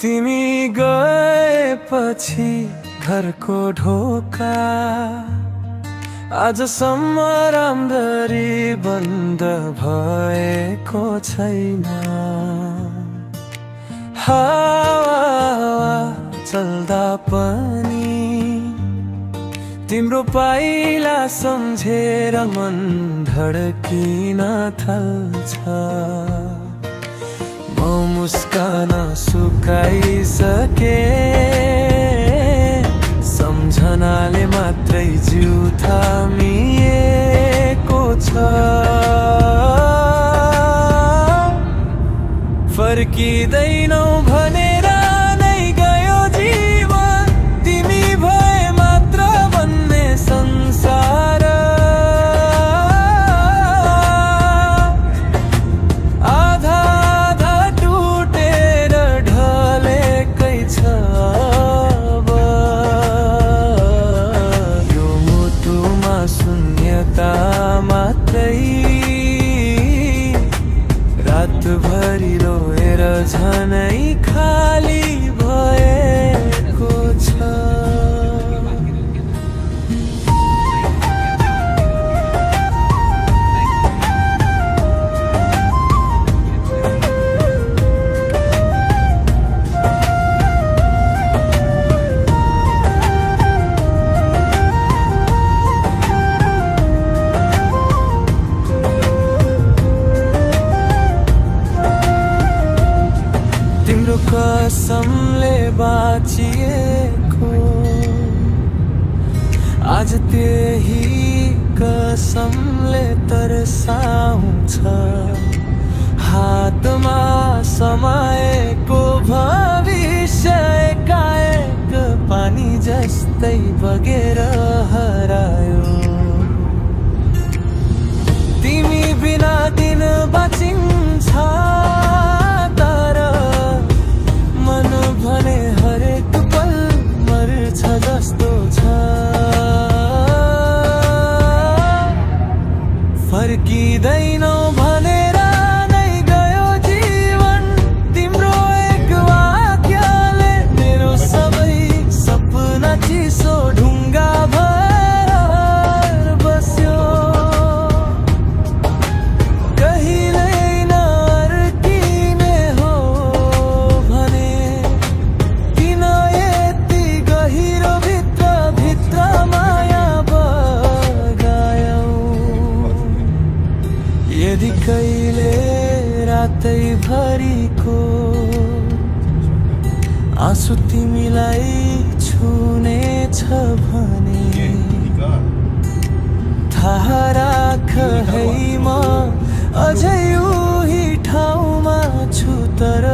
तिमी गएपछि घरको ढोका आजसम्म राम्ररी बन्द भएको छैन। हावा चल्दा पनि तिम्रो पाइला सम्झेर मन धड्किन थाल्छ। म मुस्कान सुकाइसके, सम्झनाले मात्रै जिउ थामिएको छ। फर्किँदैनौ भनेर नै गयो जीवन, तिमी भए मात्र भन्ने संसार। आधा आधा टुटेर ढलेकै छ अब। यो मुटुमा शून्यता मात्रै रातभरि रोएर झनै खाली भएको छ। तिम्रो कसमले बाँचिएको, आज त्यही कसमले तर्साउँछ। हातमा समाएको भविष्य एकाएक पानी जस्तै बगेर हरायो। तिमी बिना दिन बाँचिन्छ भने हरेक पल मर्छ जस्तो छ। फर्किँदैनौ भनेर नै गयो जीवन, तिम्रो एक वाक्यले मेरो सबै सपना चिसो ढुङ्गा भएर बस्यो। कहिल्यै नअर्किने हो भने किन यति गहिरो भित्र भित्र माया बगायौ। यदि कहिले रातैभरिको आँसु तिमीलाई छुनेछ भने थाहा राख है म अझै उही ठाउँमा छु। तर